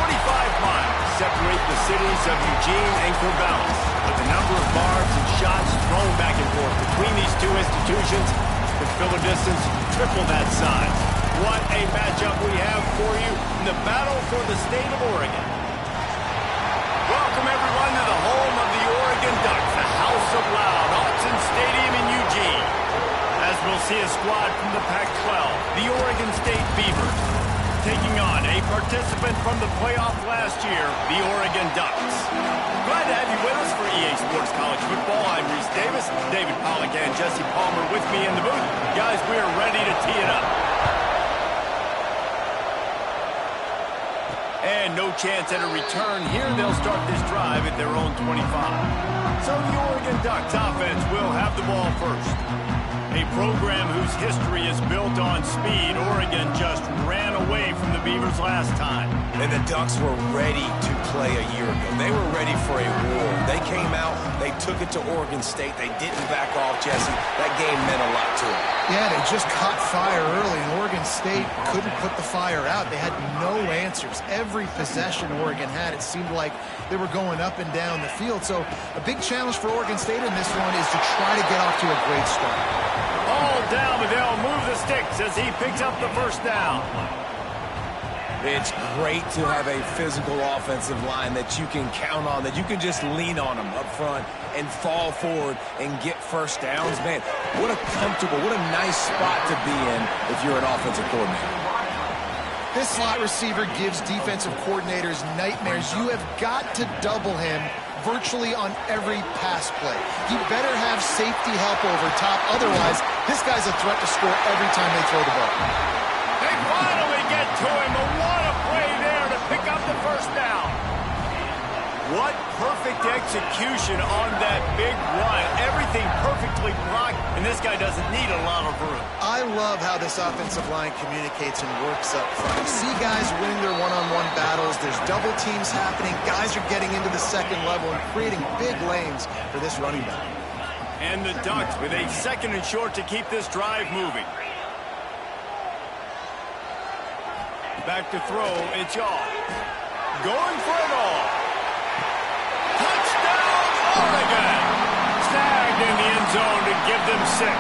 miles separate the cities of Eugene and Corvallis, but the number of barbs and shots thrown back and forth between these two institutions could fill a distance triple that size. What a matchup we have for you in the battle for the state of Oregon. Welcome, everyone, to the home of the Oregon Ducks, the House of Loud, Autzen Stadium in Eugene. As we'll see a squad from the Pac-12, the Oregon State Beavers, taking on a participant from the playoff last year, the Oregon Ducks. Glad to have you with us for EA Sports College Football. I'm Reese Davis, David Pollack and Jesse Palmer with me in the booth. Guys, we are ready to tee it up. And no chance at a return here. They'll start this drive at their own 25. So the Oregon Ducks offense will have the ball first. A program whose history is built on speed. Oregon just ran away from the Beavers last time. And the Ducks were ready to play a year ago. They were ready for a war. They came out, they took it to Oregon State. They didn't back off, Jesse. That game meant a lot to them. Yeah, they just caught fire early, and Oregon State couldn't put the fire out. They had no answers. Every possession Oregon had, it seemed like they were going up and down the field. So a big challenge for Oregon State in this one is to try to get off to a great start. All down, but they'll move the sticks as he picks up the first down. It's great to have a physical offensive line that you can count on, that you can just lean on them up front and fall forward and get first downs. Man, what a comfortable, what a nice spot to be in if you're an offensive coordinator. This slot receiver gives defensive coordinators nightmares. You have got to double him virtually on every pass play. He better have safety help over top. Otherwise, this guy's a threat to score every time they throw the ball. They finally get to him, but what a play there to pick up the first down. What perfect execution on that big run. Everything perfectly blocked, and this guy doesn't need a lot of room. I love how this offensive line communicates and works up front. You see guys winning their one-on-one battles. There's double teams happening. Guys are getting into the second level and creating big lanes for this running back. And the Ducks with a second and short to keep this drive moving. Back to throw, it's all. Going for it all. Touchdown, Oregon! Snagged in the end zone to give them 6.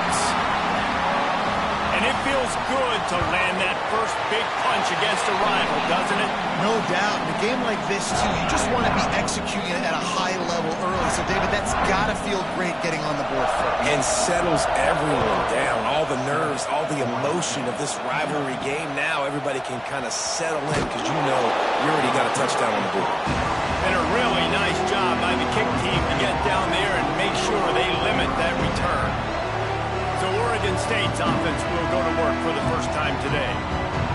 And it feels good to land that first big punch against a rival, doesn't it? No doubt. In a game like this, too, you just want to be executing it at a high level early. So, David, that's got to feel great getting on the board first. And settles everyone down. All the nerves, all the emotion of this rivalry game. Now everybody can kind of settle in because you know you already got a touchdown on the board. And a really nice job by the kick team to get down there and make sure they limit that return. So Oregon State's offense will go to work for the first time today.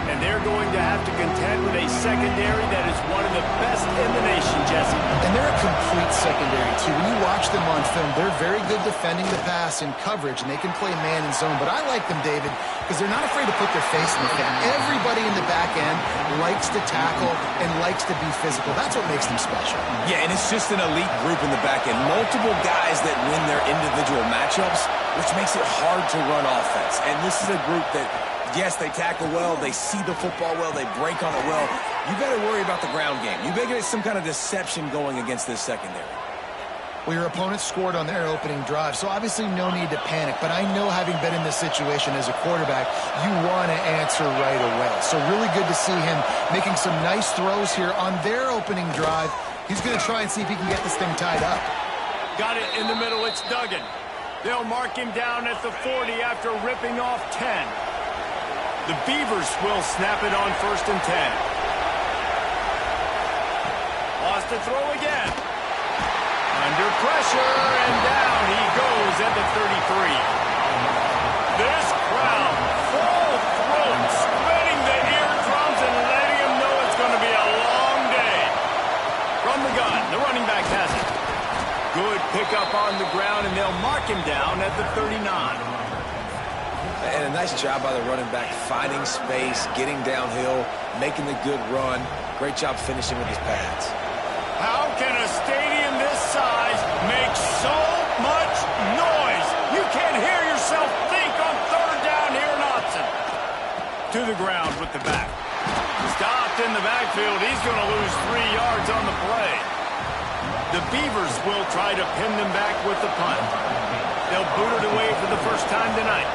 And they're going to have to contend with a secondary that is one of the best in the nation, Jesse. And they're a complete secondary, too. When you watch them on film, they're very good defending the pass in coverage, and they can play man and zone. But I like them, David, because they're not afraid to put their face in the fan. Everybody in the back end likes to tackle and likes to be physical. That's what makes them special. Yeah, and it's just an elite group in the back end. Multiple guys that win their individual matchups, which makes it hard to run offense. And this is a group that, yes, they tackle well, they see the football well, they break on it well. You got to worry about the ground game. You better get some kind of deception going against this secondary. Well, your opponent scored on their opening drive, so obviously no need to panic. But I know, having been in this situation as a quarterback, you want to answer right away. So really good to see him making some nice throws here on their opening drive. He's going to try and see if he can get this thing tied up. Got it in the middle. It's Duggan. They'll mark him down at the 40 after ripping off 10. The Beavers will snap it on 1st and 10. Lost to throw again. Under pressure, and down he goes at the 33. This crowd, full throat, spinning the eardrums and letting him know it's going to be a long day. From the gun, the running back has it. Good pickup on the ground, and they'll mark him down at the 39. And a nice job by the running back, finding space, getting downhill, making the good run. Great job finishing with his pads. How can a stadium this size make so much noise? You can't hear yourself think on 3rd down here in Autzen. To the ground with the back. Stop Tripped in the backfield. He's going to lose 3 yards on the play. The Beavers will try to pin them back with the punt. They'll boot it away for the first time tonight.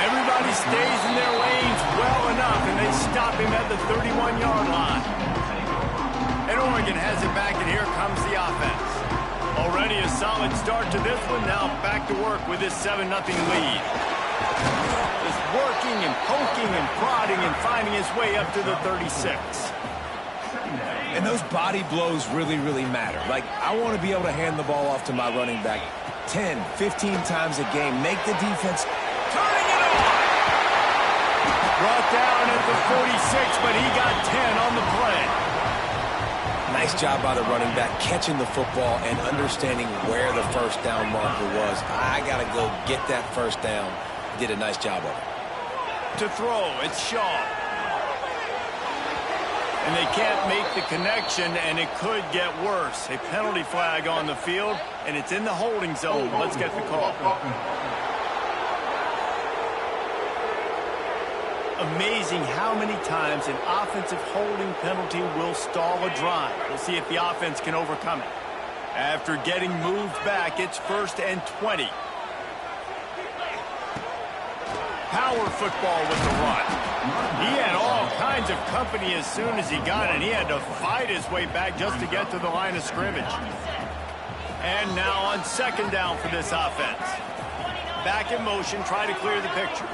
Everybody stays in their lanes well enough, and they stop him at the 31-yard line. And Oregon has it back, and here comes the offense. Already a solid start to this one. Now back to work with this 7-0 lead. Just working and poking and prodding and finding his way up to the 36. And those body blows really, really matter. Like, I want to be able to hand the ball off to my running back 10, 15 times a game. Make the defense turning it on. Brought down at the 46, but he got 10 on the play. Nice job by the running back catching the football and understanding where the first down marker was. I got to go get that first down. Did a nice job of it. To throw, it's Shaw. And they can't make the connection, and it could get worse. A penalty flag on the field, and it's in the holding zone. Let's get the call. Amazing how many times an offensive holding penalty will stall a drive. We'll see if the offense can overcome it. After getting moved back, it's 1st and 20. Power football with the run. He had all kinds of company as soon as he got it. He had to fight his way back just to get to the line of scrimmage. And now on 2nd down for this offense. Back in motion, try to clear the picture.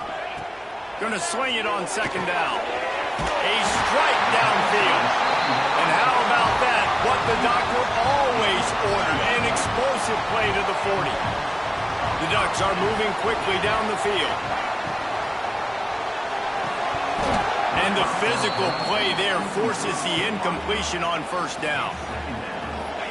Going to swing it on 2nd down. A strike downfield. And how about that? What the doctor always ordered. An explosive play to the 40. The Ducks are moving quickly down the field. And the physical play there forces the incompletion on 1st down.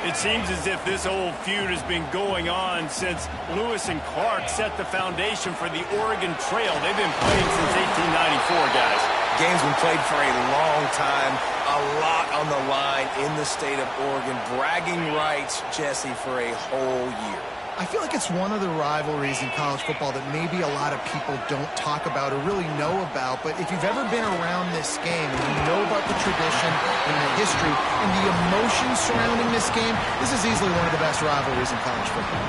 It seems as if this old feud has been going on since Lewis and Clark set the foundation for the Oregon Trail. They've been playing since 1894, guys. Game's been played for a long time. A lot on the line in the state of Oregon. Bragging rights, Jesse, for a whole year. I feel like it's one of the rivalries in college football that maybe a lot of people don't talk about or really know about. But if you've ever been around this game and you know about the tradition and the history and the emotion surrounding this game, this is easily one of the best rivalries in college football.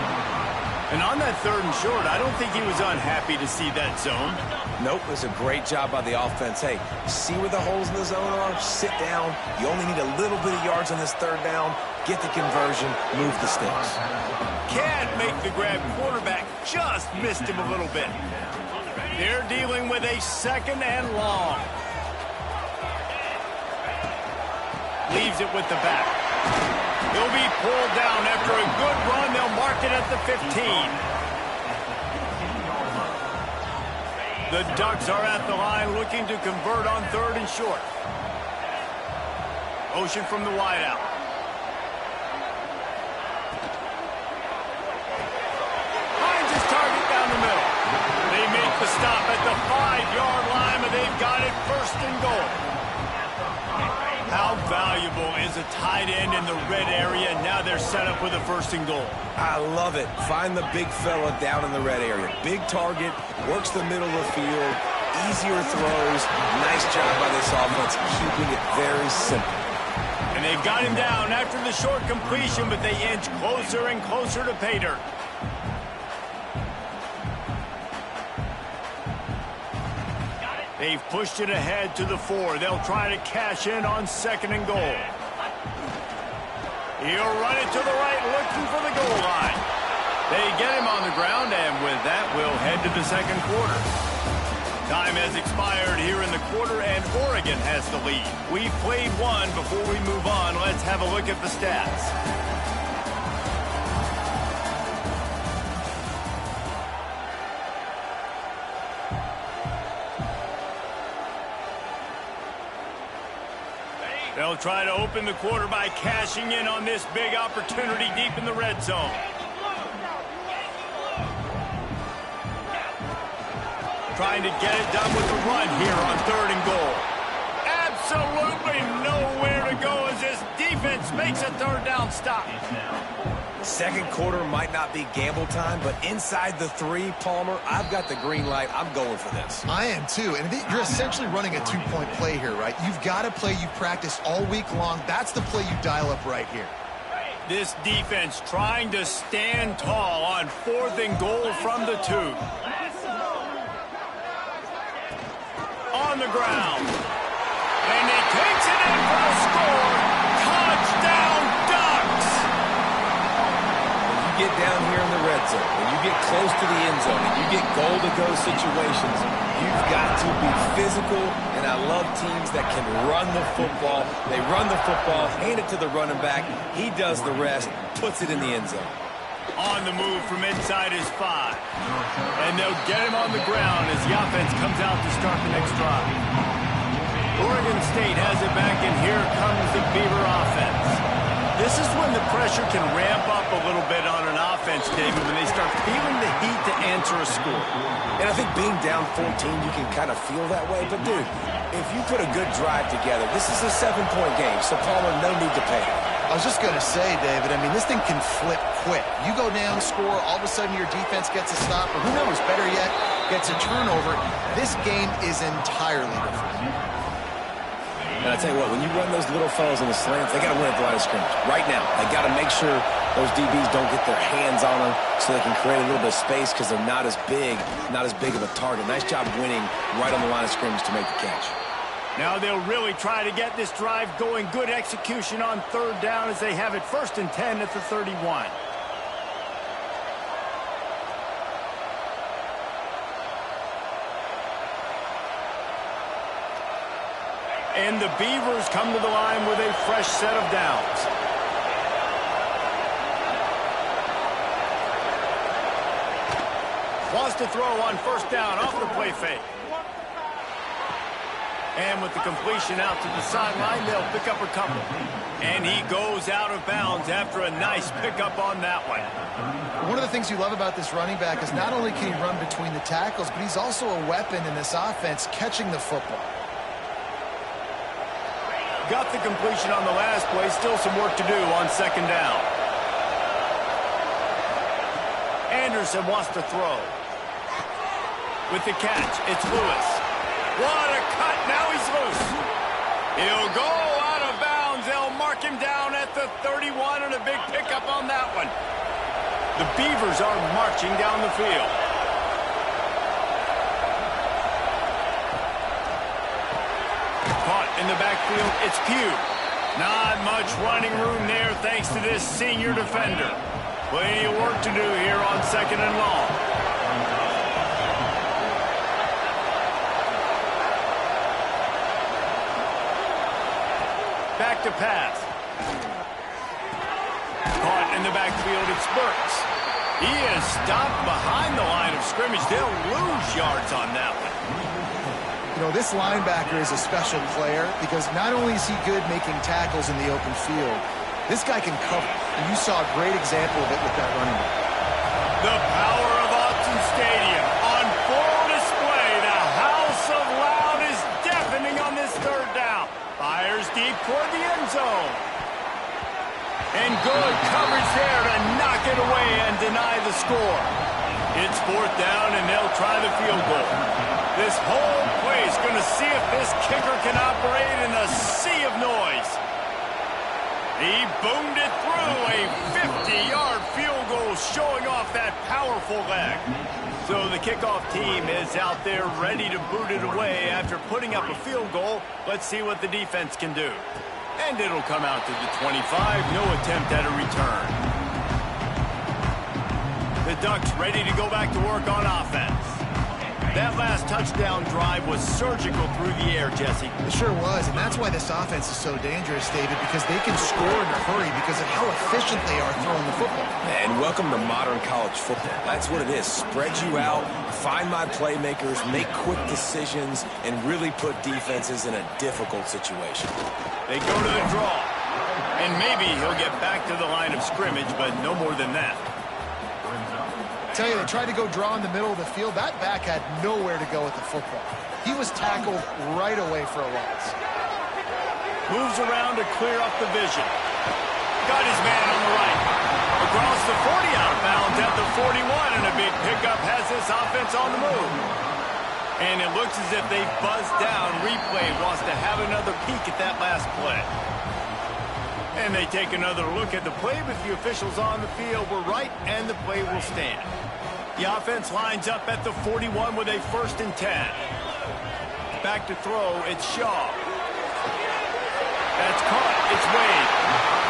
And on that 3rd and short, I don't think he was unhappy to see that zone. Nope, it was a great job by the offense. Hey, see where the holes in the zone are? Sit down. You only need a little bit of yards on this 3rd down. Get the conversion. Move the sticks. Can't make the grab. Quarterback just missed him a little bit. They're dealing with a 2nd and long. Leaves it with the back. He'll be pulled down after a good run. They'll mark it at the 15. The Ducks are at the line looking to convert on 3rd and short. Motion from the wideout. Finds his target down the middle. They make the stop at the 5-yard line, but they've got it 1st and goal. How valuable is a tight end in the red area? Now they're set up with a 1st and goal. I love it. Find the big fella down in the red area. Big target, works the middle of the field, easier throws. Nice job by this offense, keeping it very simple. And they've got him down after the short completion, but they inch closer and closer to pay dirt. They've pushed it ahead to the 4. They'll try to cash in on 2nd and goal. He'll run it to the right, looking for the goal line. They get him on the ground, and with that, we'll head to the 2nd quarter. Time has expired here in the quarter, and Oregon has the lead. We've played one. Before we move on, let's have a look at the stats. They'll try to open the quarter by cashing in on this big opportunity deep in the red zone. Trying to get it done with the run here on 3rd and goal. Absolutely nowhere to go as this defense defense makes a third down stop. Second quarter might not be gamble time, but inside the 3, Palmer, I've got the green light. I'm going for this. I am too, and you're essentially running a 2-point play here, right? You've got a play you practiced all week long. That's the play you dial up right here. This defense trying to stand tall on 4th and goal from the 2. On the ground. And he takes it in for a score. Touchdown, Ducks! When you get down here in the red zone, when you get close to the end zone, and you get goal-to-go situations, you've got to be physical, and I love teams that can run the football. They run the football, hand it to the running back. He does the rest, puts it in the end zone. On the move from inside his 5. And they'll get him on the ground as the offense comes out to start the next drive. Oregon State has it back, and here comes the Beaver offense. This is when the pressure can ramp up a little bit on an offense, David, when they start feeling the heat to answer a score. And I think being down 14, you can kind of feel that way. But, dude, if you put a good drive together, this is a 7-point game, so Palmer, no need to pay. I was just going to say, David, I mean, this thing can flip quick. You go down, score, all of a sudden your defense gets a stop, or who knows, better yet, gets a turnover. This game is entirely different. And I tell you what, when you run those little fellas in the slants, they got to win at the line of scrimmage. Right now, they got to make sure those DBs don't get their hands on them so they can create a little bit of space because they're not as big of a target. Nice job winning right on the line of scrimmage to make the catch. Now they'll really try to get this drive going. Good execution on 3rd down as they have it 1st and 10 at the 31. And the Beavers come to the line with a fresh set of downs. Wants to throw on 1st down off the play fake. And with the completion out to the sideline, they'll pick up a couple. And he goes out of bounds after a nice pickup on that one. One of the things you love about this running back is not only can he run between the tackles, but he's also a weapon in this offense catching the football. Got the completion on the last play. Still some work to do on 2nd down. Anderson wants to throw. With the catch, it's Lewis. What a cut. Now he's loose. He'll go out of bounds. They'll mark him down at the 31 and a big pickup on that one. The Beavers are marching down the field. Caught in the backfield, it's Pugh. Not much running room there thanks to this senior defender. Plenty of work to do here on 2nd and long. Back to pass. Caught in the backfield, it's Burks. He is stopped behind the line of scrimmage. They'll lose yards on that one. You know, this linebacker is a special player because not only is he good making tackles in the open field, this guy can cover. And you saw a great example of it with that running back. The power of Autzen Stadium on full display. The house of loud is deafening on this 3rd down. Fires deep toward the end zone. And good coverage there to knock it away and deny the score. It's 4th down, and they'll try the field goal. This whole play is going to see if this kicker can operate in a sea of noise. He boomed it through a 50-yard field goal, showing off that powerful leg. So the kickoff team is out there ready to boot it away after putting up a field goal. Let's see what the defense can do. And it'll come out to the 25. No attempt at a return. The Ducks ready to go back to work on offense. That last touchdown drive was surgical through the air, Jesse. It sure was, and that's why this offense is so dangerous, David, because they can score in a hurry because of how efficient they are throwing the football. And welcome to modern college football. That's what it is. Spread you out, find my playmakers, make quick decisions, and really put defenses in a difficult situation. They go to the draw, and maybe he'll get back to the line of scrimmage, but no more than that. Tell you, they tried to go draw in the middle of the field. That back had nowhere to go with the football. He was tackled right away for a loss. Moves around to clear up the vision. Got his man on the right. Across the 40 out of bounds at the 41, and a big pickup has this offense on the move. And it looks as if they've buzzed down. Replay wants to have another peek at that last play. And they take another look at the play, but the officials on the field were right, and the play will stand. The offense lines up at the 41 with a 1st and 10. Back to throw, it's Shaw. That's caught, it's Wade.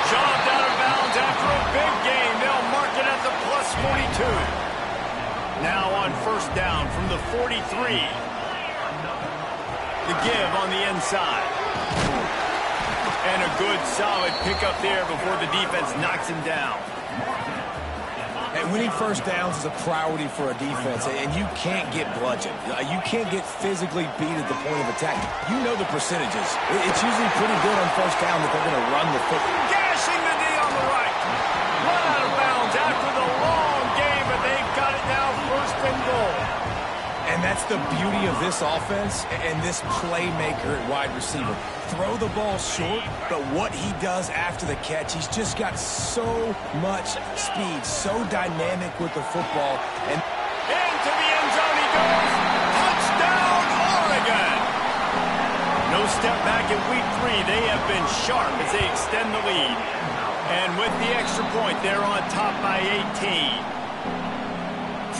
Shaw out of bounds after a big gain. They'll mark it at the plus 42. Now on 1st down from the 43. The give on the inside. And a good, solid pickup there before the defense knocks him down. And winning 1st downs is a priority for a defense, and you can't get bludgeoned. You can't get physically beat at the point of attack. You know the percentages. It's usually pretty good on 1st down that they're going to run the football. Gashing the D on the right. Run out of bounds after the long game, but they've got it now 1st and goal. And that's the beauty of this offense and this playmaker at wide receiver. Throw the ball short, but what he does after the catch, he's just got so much speed, so dynamic with the football. And into the end zone he goes. Touchdown, Oregon. No step back in week 3. They have been sharp as they extend the lead. And with the extra point, they're on top by 18.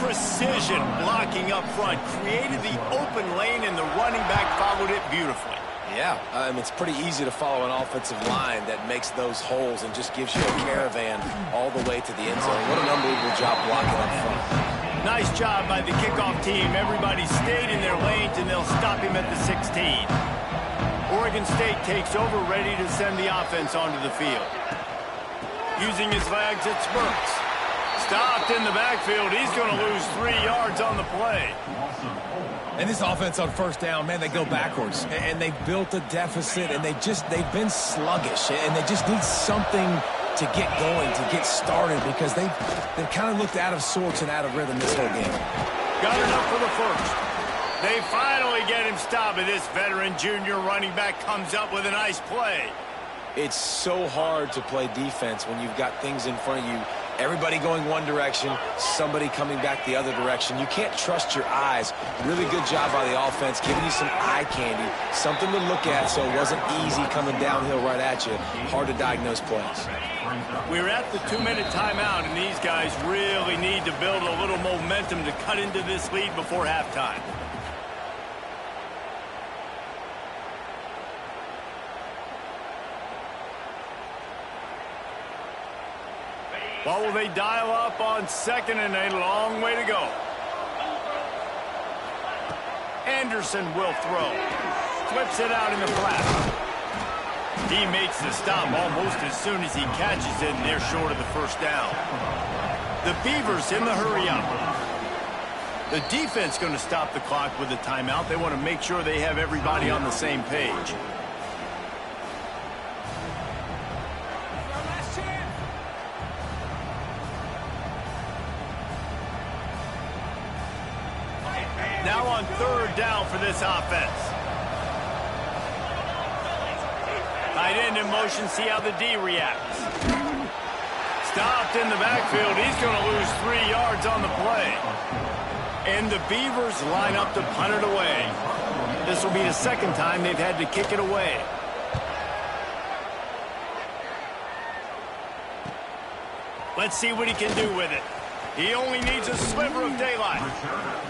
Precision blocking up front, created the open lane, and the running back followed it beautifully. Yeah, it's pretty easy to follow an offensive line that makes those holes and just gives you a caravan all the way to the end zone. What an unbelievable job blocking up front. Nice job by the kickoff team. Everybody stayed in their lanes, and they'll stop him at the 16. Oregon State takes over, ready to send the offense onto the field. Using his legs, it spurts. Stopped in the backfield. He's going to lose 3 yards on the play. And this offense on 1st down, man, they go backwards. And they built a deficit, and they've been sluggish. And they just need something to get going, to get started, because they've kind of looked out of sorts and out of rhythm this whole game. Got enough for the 1st. They finally get him stopped, and this veteran junior running back comes up with a nice play. It's so hard to play defense when you've got things in front of you. Everybody going one direction, somebody coming back the other direction. You can't trust your eyes. Really good job by the offense, giving you some eye candy, something to look at so it wasn't easy coming downhill right at you. Hard to diagnose plays. We're at the 2-minute timeout, and these guys really need to build a little momentum to cut into this lead before halftime. What will they dial up on 2nd and a long way to go? Anderson will throw. Flips it out in the flat. He makes the stop almost as soon as he catches it, and they're short of the 1st down. The Beavers in the hurry up. The defense going to stop the clock with a timeout. They want to make sure they have everybody on the same page. Now on 3rd down for this offense. Tight end in motion, see how the D reacts. Stopped in the backfield. He's going to lose 3 yards on the play. And the Beavers line up to punt it away. This will be the 2nd time they've had to kick it away. Let's see what he can do with it. He only needs a sliver of daylight.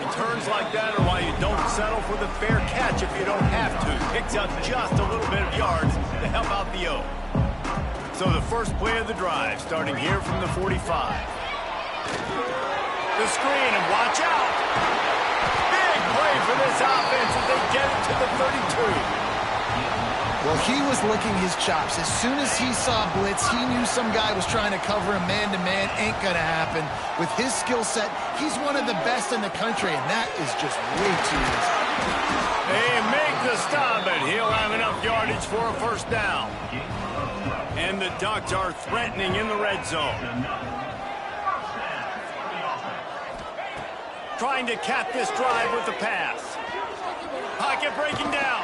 And turns like that are why you don't settle for the fair catch if you don't have to. Picks up just a little bit of yards to help out the O. So the first play of the drive, starting here from the 45. The screen, and watch out. Big play for this offense as they get it to the 32. Well, he was licking his chops. As soon as he saw blitz, he knew some guy was trying to cover him man-to-man. Ain't gonna happen. With his skill set, he's one of the best in the country, and that is just way too easy. They make the stop, but he'll have enough yardage for a 1st down. And the Ducks are threatening in the red zone. Trying to cap this drive with the pass. Pocket breaking down.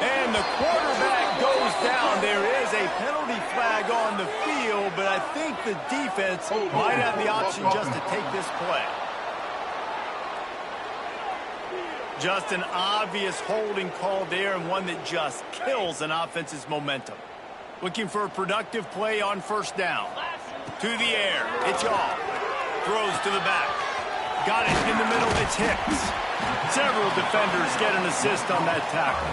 And the quarterback goes down. There is a penalty flag on the field, but I think the defense might have the option just to take this play. Just an obvious holding call there, and one that just kills an offense's momentum. Looking for a productive play on first down. To the air. It's off. Throws to the back. Got it in the middle. It's Hicks. Several defenders get an assist on that tackle.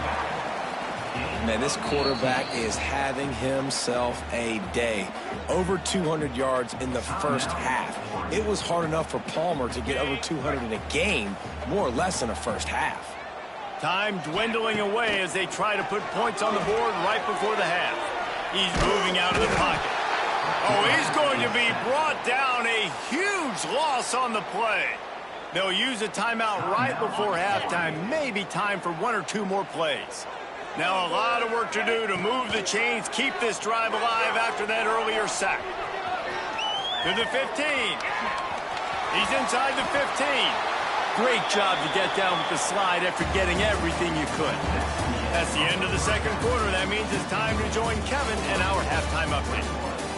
Man, this quarterback is having himself a day. Over 200 yards in the first half. It was hard enough for Palmer to get over 200 in a game, more or less in a first half. Time dwindling away as they try to put points on the board right before the half. He's moving out of the pocket. Oh, he's going to be brought down. A huge loss on the play. They'll use a timeout right before halftime. Maybe time for one or two more plays. Now a lot of work to do to move the chains, keep this drive alive after that earlier sack. To the 15. He's inside the 15. Great job to get down with the slide after getting everything you could. That's the end of the second quarter. That means it's time to join Kevin and our halftime update.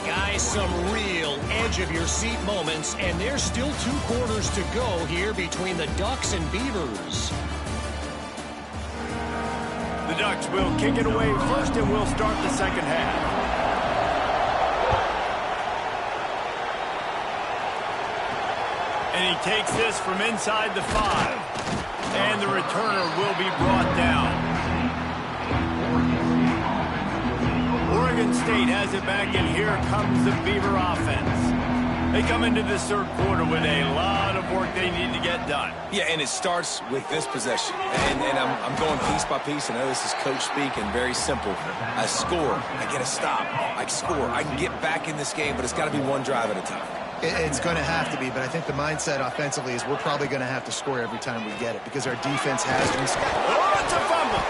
Guys, some real edge-of-your-seat moments, and there's still 2 quarters to go here between the Ducks and Beavers. The Ducks will kick it away first, and we'll start the second half. And he takes this from inside the 5. And the returner will be brought down. Oregon State has it back, and here comes the Beaver offense. They come into this third quarter with a lot of work they need to get done. Yeah, and it starts with this possession. And I'm going piece by piece. I know this is coach speak and very simple. I score. I get a stop. I score. I can get back in this game, but it's got to be one drive at a time. It's going to have to be, but I think the mindset offensively is we're probably going to have to score every time we get it because our defense has to be scored. Oh, it's a fumble.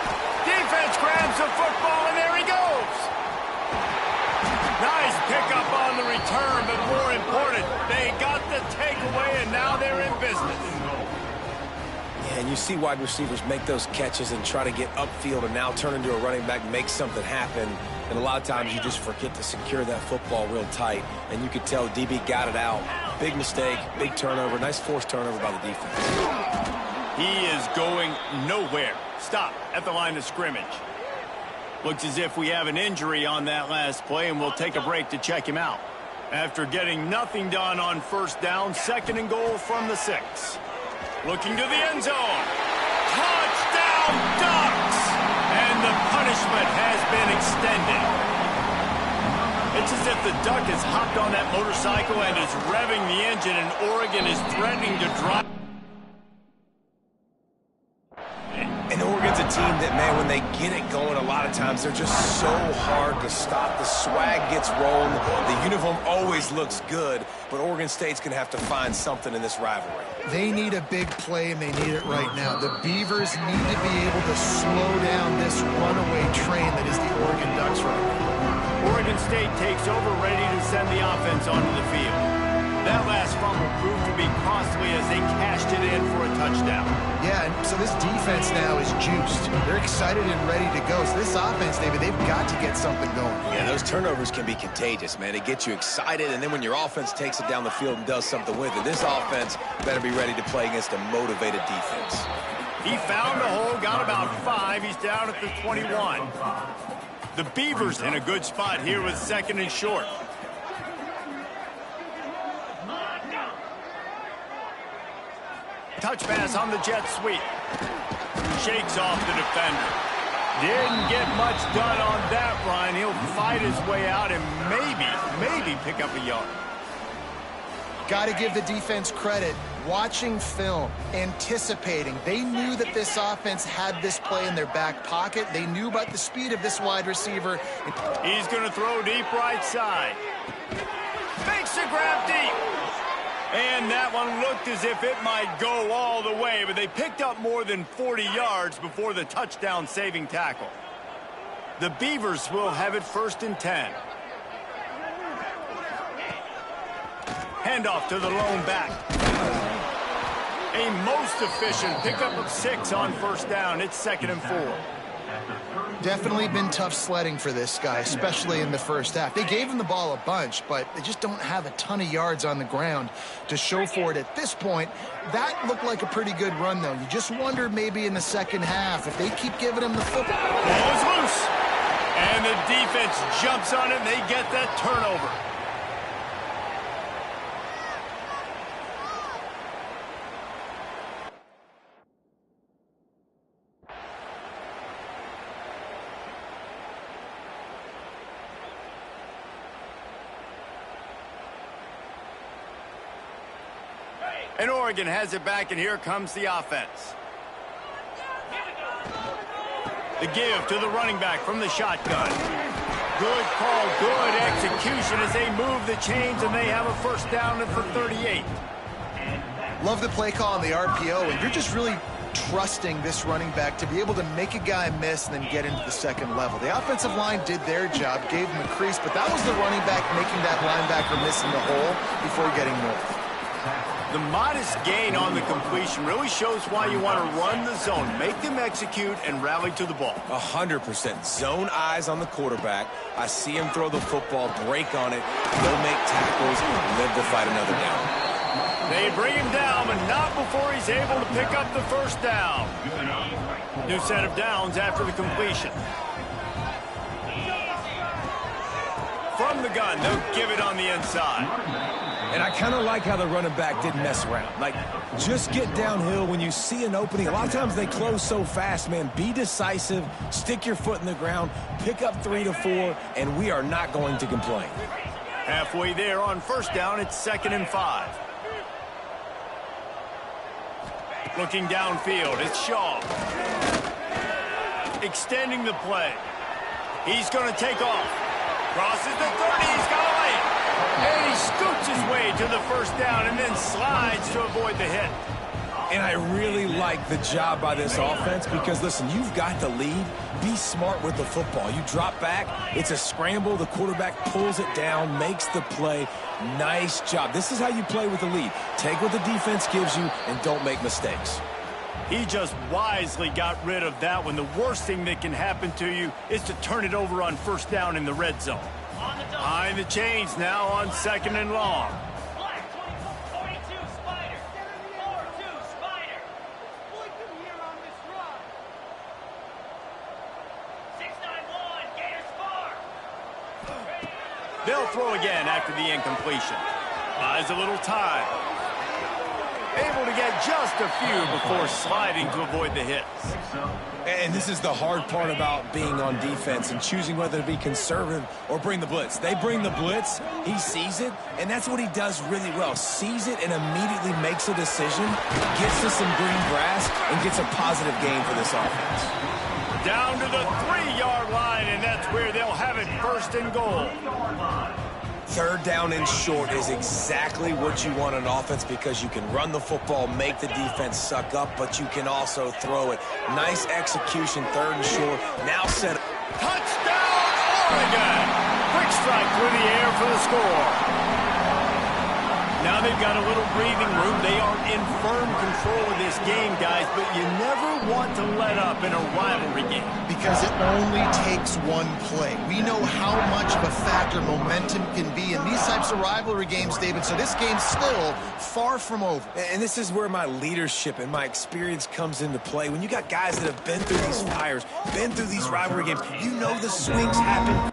Defense grabs the football, and there he goes. Nice pickup on the return, but more important, they got the takeaway, and now they're in business. Yeah, and you see wide receivers make those catches and try to get upfield and now turn into a running back, make something happen. And a lot of times you just forget to secure that football real tight. And you could tell DB got it out. Big mistake, big turnover, nice forced turnover by the defense. He is going nowhere. Stop at the line of scrimmage. Looks as if we have an injury on that last play, and we'll take a break to check him out. After getting nothing done on first down, 2nd and goal from the 6. Looking to the end zone. Touchdown, Ducks! And the punishment has been extended. It's as if the Duck has hopped on that motorcycle and is revving the engine, and Oregon is threatening to drive. And Oregon's a team that, man, when they get it going, a lot of times they're just so hard to stop. The swag gets rolling. The uniform always looks good, but Oregon State's going to have to find something in this rivalry. They need a big play, and they need it right now. The Beavers need to be able to slow down this runaway train that is the Oregon Ducks right now. Oregon State takes over, ready to send the offense onto the field. That last fumble proved to be costly as they cashed it in for a touchdown. Yeah, and so this defense now is juiced. They're excited and ready to go. So this offense, David, they've got to get something going. Yeah, those turnovers can be contagious, man. It gets you excited, and then when your offense takes it down the field and does something with it, this offense better be ready to play against a motivated defense. He found a hole, got about 5. He's down at the 21. The Beavers in a good spot here with 2nd and short. Touch pass on the jet sweep. Shakes off the defender. Didn't get much done on that run. He'll fight his way out and maybe pick up a yard. Got to give the defense credit. Watching film, anticipating. They knew that this offense had this play in their back pocket. They knew about the speed of this wide receiver. He's going to throw deep right side. Makes the grab deep. And that one looked as if it might go all the way, but they picked up more than 40 yards before the touchdown-saving tackle. The Beavers will have it 1st and 10. Handoff to the lone back. A most efficient pickup of 6 on first down. It's 2nd and 4. Definitely been tough sledding for this guy, especially in the first half. They gave him the ball a bunch, but they just don't have a ton of yards on the ground to show for it at this point. That looked like a pretty good run, though. You just wonder maybe in the second half if they keep giving him the football. Ball is loose. And the defense jumps on it, and they get that turnover. And Oregon has it back, and here comes the offense. The give to the running back from the shotgun. Good call, good execution as they move the chains, and they have a first down at the 38. Love the play call on the RPO, and you're just really trusting this running back to be able to make a guy miss and then get into the second level. The offensive line did their job, gave him a crease, but that was the running back making that linebacker miss in the hole before getting north. The modest gain on the completion really shows why you want to run the zone, make them execute, and rally to the ball. 100%. Zone eyes on the quarterback. I see him throw the football, break on it, go make tackles, live to fight another down. They bring him down, but not before he's able to pick up the first down. New set of downs after the completion. From the gun, they'll give it on the inside. And I kind of like how the running back didn't mess around. Like, just get downhill when you see an opening. A lot of times they close so fast, man. Be decisive, stick your foot in the ground, pick up 3 to 4, and we are not going to complain. Halfway there on first down, it's 2nd and 5. Looking downfield, it's Shaw. Extending the play. He's going to take off. Crosses the 30, he's got it. And he scoots his way to the first down and then slides to avoid the hit. And I really like the job by this offense because, listen, you've got the lead. Be smart with the football. You drop back, it's a scramble. The quarterback pulls it down, makes the play. Nice job. This is how you play with the lead. Take what the defense gives you and don't make mistakes. He just wisely got rid of that one. The worst thing that can happen to you is to turn it over on first down in the red zone. Behind the chains now on 2nd and long. Black 42 Spider. 4-2 Spider. Look him here on this run. 6-9-1 Gators far. They'll throw again after the incompletion. Buys a little time. Able to get just a few before sliding to avoid the hits. And this is the hard part about being on defense and choosing whether to be conservative or bring the blitz. They bring the blitz, he sees it, and that's what he does really well. Sees it and immediately makes a decision, gets to some green grass, and gets a positive gain for this offense. Down to the 3-yard line, and that's where they'll have it 1st and goal. 3rd down and short is exactly what you want on offense because you can run the football, make the defense suck up, but you can also throw it. Nice execution, 3rd and short. Now set. Touchdown, Oregon! Quick strike through the air for the score. Now they've got a little breathing room. They are in firm control of this game, guys, but you never want to let up in a rivalry game. Because it only takes one play. We know how much of a factor momentum can be in these types of rivalry games, David, so this game's still far from over. And this is where my leadership and my experience comes into play. When you got guys that have been through these fires, been through these rivalry games, you know the swings happen.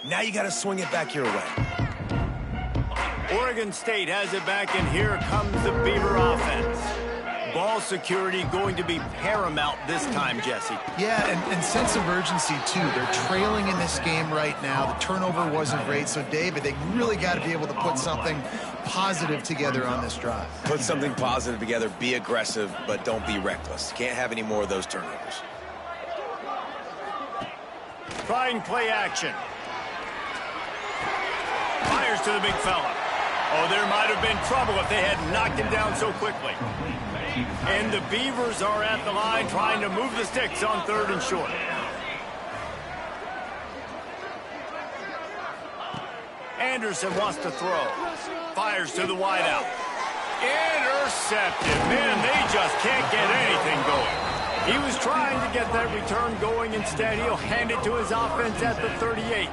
Now you got to swing it back your way. Oregon State has it back, and here comes the Beaver offense. Ball security going to be paramount this time, Jesse. Yeah, and sense of urgency, too. They're trailing in this game right now. The turnover wasn't great. So, David, they really got to be able to put something positive together on this drive. Put something positive together. Be aggressive, but don't be reckless. Can't have any more of those turnovers. Trying play action. Fires to the big fella. Oh, there might have been trouble if they had knocked him down so quickly. And the Beavers are at the line trying to move the sticks on 3rd and short. Anderson wants to throw. Fires to the wideout. Intercepted. Man, they just can't get anything going. He was trying to get that return going. Instead, he'll hand it to his offense at the 38.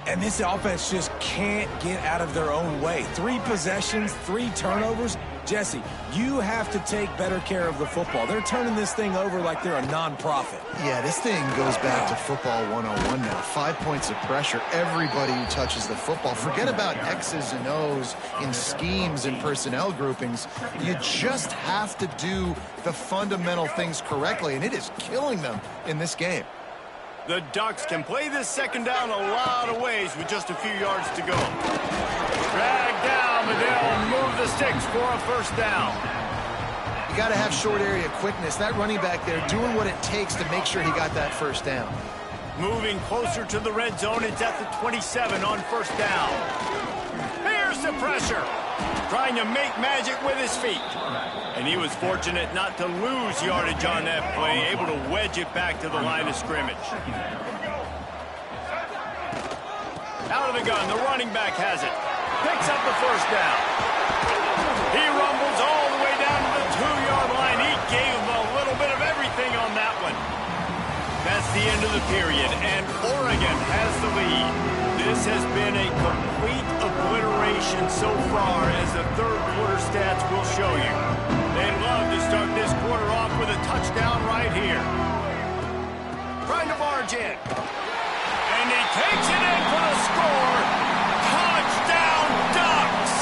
And this offense just can't get out of their own way. 3 possessions, 3 turnovers. Jesse, you have to take better care of the football. They're turning this thing over like they're a non-profit. Yeah, this thing goes back to football 101 now. 5 points of pressure. Everybody who touches the football. Forget about X's and O's in schemes and personnel groupings. You just have to do the fundamental things correctly, and it is killing them in this game. The Ducks can play this second down a lot of ways with just a few yards to go. Drag down, but they'll move the sticks for a first down. You got to have short area quickness. That running back there doing what it takes to make sure he got that first down. Moving closer to the red zone. It's at the 27 on first down. Here's the pressure. Trying to make magic with his feet. And he was fortunate not to lose yardage on that play, able to wedge it back to the line of scrimmage. Out of the gun, the running back has it. Picks up the first down. He rumbles all the way down to the 2-yard line. He gave him a little bit of everything on that one. That's the end of the period, and Oregon has the lead. This has been a complete obliteration so far, as the third quarter stats will show you. They'd love to start this quarter off with a touchdown right here. Trying to barge in. And he takes it in for the score. Touchdown, Ducks!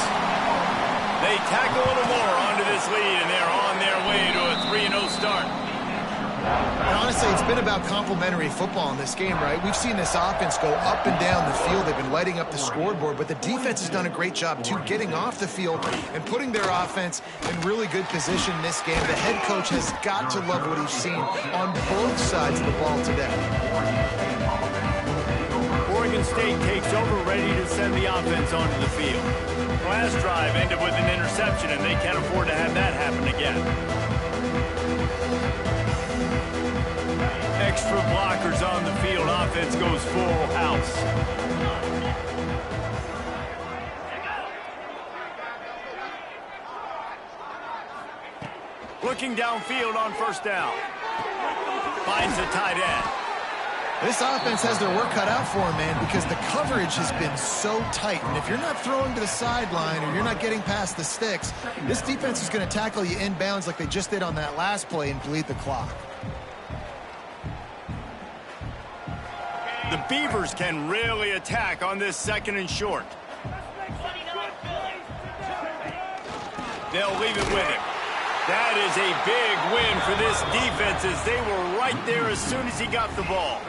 They tack a little more onto this lead, and they're on their way to a 3-0 start. And honestly, it's been about complementary football in this game, right? We've seen this offense go up and down the field. They've been lighting up the scoreboard, but the defense has done a great job, too, getting off the field and putting their offense in really good position in this game. The head coach has got to love what he's seen on both sides of the ball today. Oregon State takes over, ready to send the offense onto the field. Last drive ended with an interception, and they can't afford to have that happen again. Extra blockers on the field. Offense goes full house. Looking downfield on first down. Finds the tight end. This offense has their work cut out for them, man, because the coverage has been so tight. And if you're not throwing to the sideline or you're not getting past the sticks, this defense is going to tackle you inbounds like they just did on that last play and bleed the clock. The Beavers can really attack on this 2nd and short. They'll leave it with him. That is a big win for this defense, as they were right there as soon as he got the ball.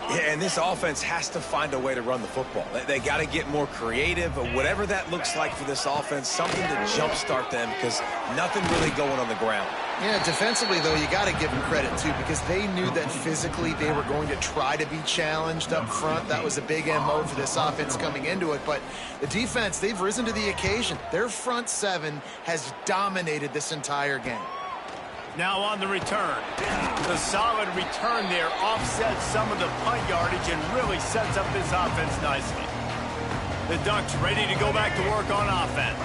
Yeah, and this offense has to find a way to run the football. They got to get more creative, but whatever that looks like for this offense, something to jumpstart them, because nothing really going on the ground. Yeah, defensively, though, you got to give them credit, too, because they knew that physically they were going to try to be challenged up front. That was a big MO for this offense coming into it. But the defense, they've risen to the occasion. Their front 7 has dominated this entire game. Now on the return. The solid return there offsets some of the punt yardage and really sets up this offense nicely. The Ducks ready to go back to work on offense.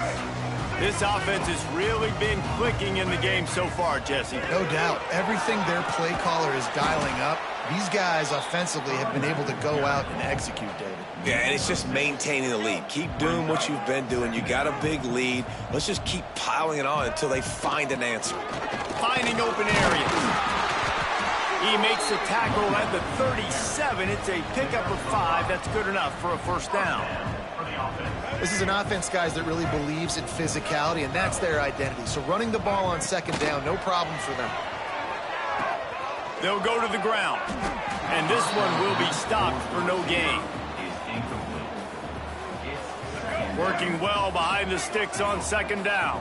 This offense has really been clicking in the game so far, Jesse. No doubt. Everything their play caller is dialing up, these guys offensively have been able to go out and execute, David. Yeah, and it's just maintaining the lead. Keep doing what you've been doing. You got a big lead. Let's just keep piling it on until they find an answer. Finding open areas. He makes the tackle at the 37. It's a pickup of 5. That's good enough for a first down. This is an offense, guys, that really believes in physicality, and that's their identity. So running the ball on second down, no problem for them. They'll go to the ground. And this one will be stopped for no gain. Working well behind the sticks on second down.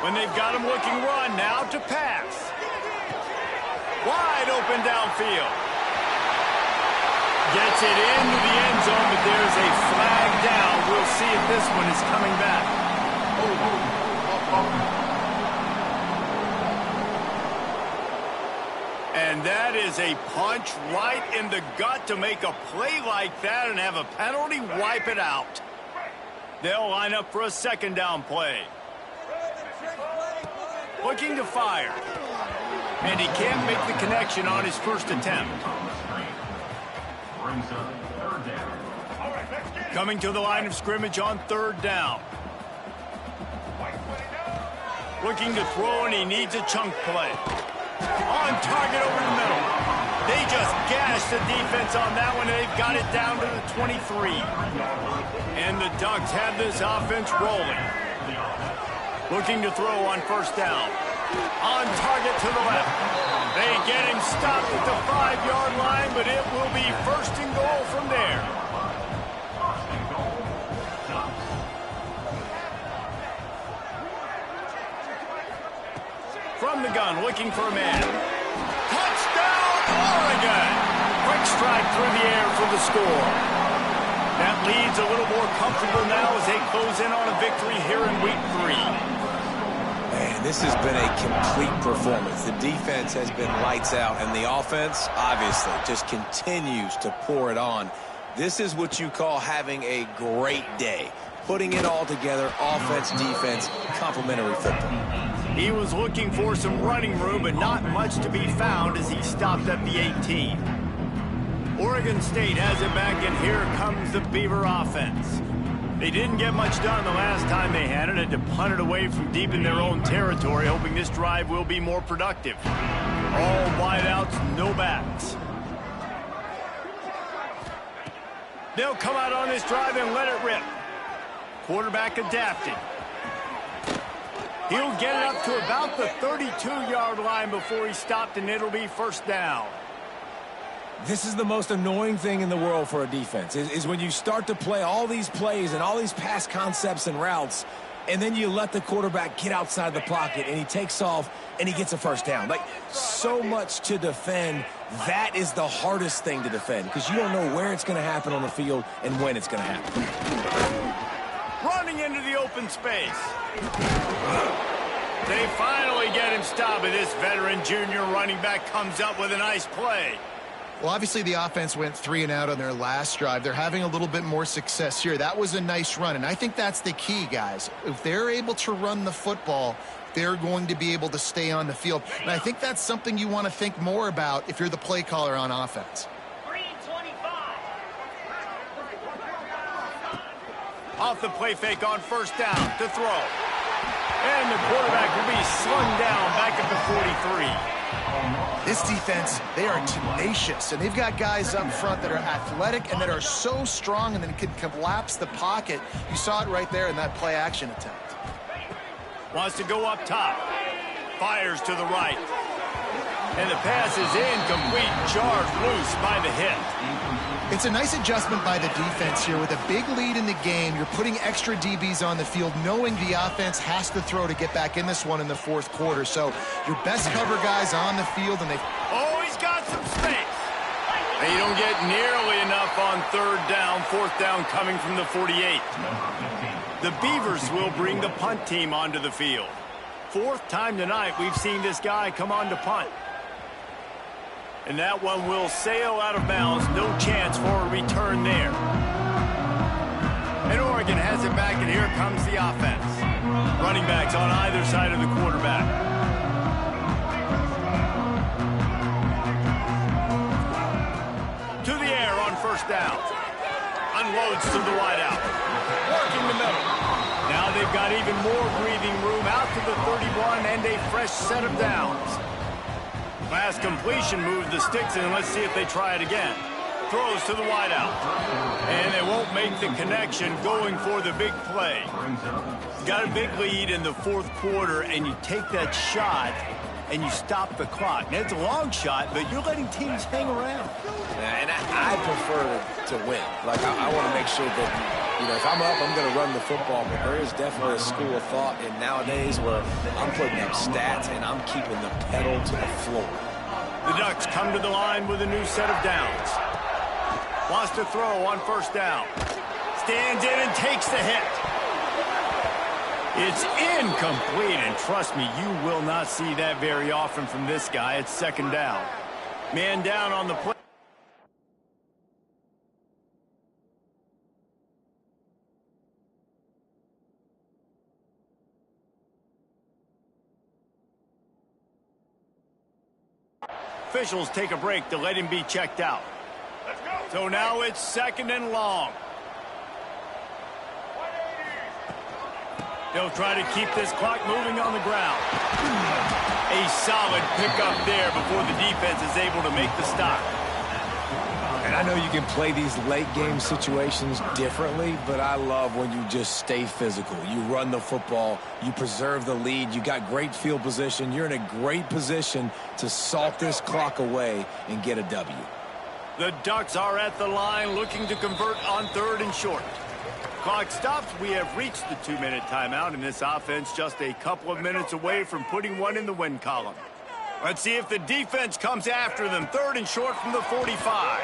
When they've got him looking run, now to pass. Wide open downfield. Gets it into the end zone, but there's a flag down. We'll see if this one is coming back. And that is a punch right in the gut to make a play like that and have a penalty wipe it out. They'll line up for a second down play. Looking to fire. And he can't make the connection on his first attempt. Coming to the line of scrimmage on third down. Looking to throw, and he needs a chunk play. On target over the middle. They just gashed the defense on that one, and they've got it down to the 23. And the Ducks have this offense rolling. Looking to throw on first down. On target to the left. They get him stopped at the 5-yard line, but it will be first and goal from there. From the gun, looking for a man. Touchdown, Oregon! Quick strike through the air for the score. That leads a little more comfortable now as they close in on a victory here in week 3. Man, this has been a complete performance. The defense has been lights out, and the offense, obviously, just continues to pour it on. This is what you call having a great day. Putting it all together, offense, defense, complementary football. He was looking for some running room, but not much to be found as he stopped at the 18. Oregon State has it back, and here comes the Beaver offense. They didn't get much done the last time they had it, and to punt it away from deep in their own territory, hoping this drive will be more productive. All wideouts, no backs. They'll come out on this drive and let it rip. Quarterback adapting. He'll get it up to about the 32-yard line before he stopped, and it'll be first down. This is the most annoying thing in the world for a defense, is when you start to play all these plays and all these pass concepts and routes, and then you let the quarterback get outside the pocket, and he takes off, and he gets a first down. Like, so much to defend. That is the hardest thing to defend, because you don't know where it's going to happen on the field and when it's going to happen. Running into the open space. They finally get him stopped, and this veteran junior running back comes up with a nice play. Well, obviously the offense went 3 and out on their last drive. They're having a little bit more success here. That was a nice run, and I think that's the key, guys. If they're able to run the football, they're going to be able to stay on the field. And I think that's something you want to think more about if you're the play caller on offense. 325. Off the play fake on first down to throw. And the quarterback will be slung down back at the 43. This defense, they are tenacious, and they've got guys up front that are athletic and that are so strong and then can collapse the pocket. You saw it right there in that play-action attempt. Wants to go up top. Fires to the right. And the pass is incomplete. Charged loose by the hit. It's a nice adjustment by the defense here. With a big lead in the game, you're putting extra DBs on the field, knowing the offense has to throw to get back in this one in the fourth quarter. So your best cover guys on the field, and they... Oh, he's got some space. They don't get nearly enough on third down. Fourth down coming from the 48. The Beavers will bring the punt team onto the field. Fourth time tonight we've seen this guy come on to punt. And that one will sail out of bounds. No chance for a return there. And Oregon has it back, and here comes the offense. Running backs on either side of the quarterback. To the air on first down. Unloads to the wideout. Working the middle. Now they've got even more breathing room out to the 31 and a fresh set of downs. Last completion moved the sticks in. Let's see if they try it again. Throws to the wideout. And they won't make the connection going for the big play. Got a big lead in the fourth quarter, and you take that shot, and you stop the clock. Now, it's a long shot, but you're letting teams hang around. Yeah, and I prefer to win. Like, I want to make sure that, you know, if I'm up, I'm going to run the football. But there is definitely a school of thought in nowadays where I'm putting up stats and I'm keeping the pedal to the floor. The Ducks come to the line with a new set of downs. Lost a throw on first down. Stands in and takes the hit. It's incomplete, and trust me, you will not see that very often from this guy. It's second down. Man down on the play. Officials take a break to let him be checked out. So now it's second and long. They'll try to keep this clock moving on the ground. A solid pickup there before the defense is able to make the stop. And I know you can play these late game situations differently, but I love when you just stay physical. You run the football, you preserve the lead, you got great field position, you're in a great position to salt this clock away and get a W. The Ducks are at the line looking to convert on third and short. Clock stops. We have reached the 2-minute timeout, and this offense just a couple of minutes away from putting one in the win column. Let's see if the defense comes after them. Third and short from the 45.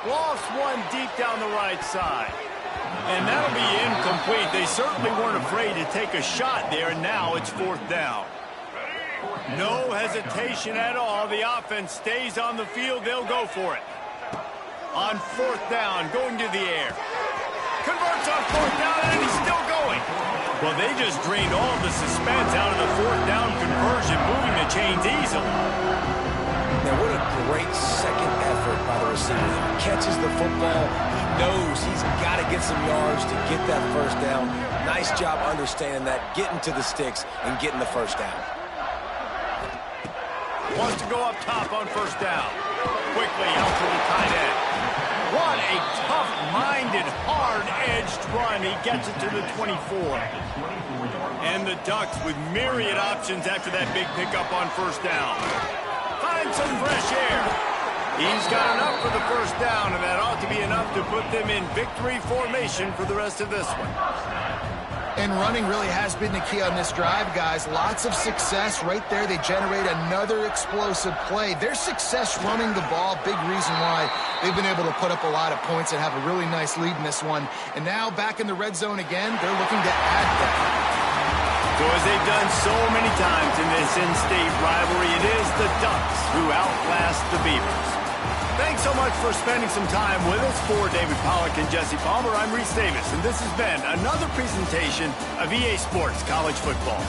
Lost one deep down the right side. And that'll be incomplete. They certainly weren't afraid to take a shot there, and now it's fourth down. No hesitation at all. The offense stays on the field. They'll go for it. On fourth down, going to the air. Converts on fourth down, and he's still going. Well, they just drained all the suspense out of the fourth down conversion, moving the chains easily. Now, what a great second effort by the receiver. He catches the football. He knows he's got to get some yards to get that first down. Nice job understanding that, getting to the sticks and getting the first down. Wants to go up top on first down. Quickly out to the tight end. What a tough-minded, hard-edged run. He gets it to the 24. And the Ducks with myriad options after that big pickup on first down. Find some fresh air. He's got enough for the first down, and that ought to be enough to put them in victory formation for the rest of this one. And running really has been the key on this drive, guys. Lots of success right there. They generate another explosive play. Their success running the ball, big reason why they've been able to put up a lot of points and have a really nice lead in this one. And now back in the red zone again, they're looking to add that. So as they've done so many times in this in-state rivalry, it is the Ducks who outlast the Beavers. Thanks so much for spending some time with us. For David Pollack and Jesse Palmer, I'm Reese Davis, and this has been another presentation of EA Sports College Football.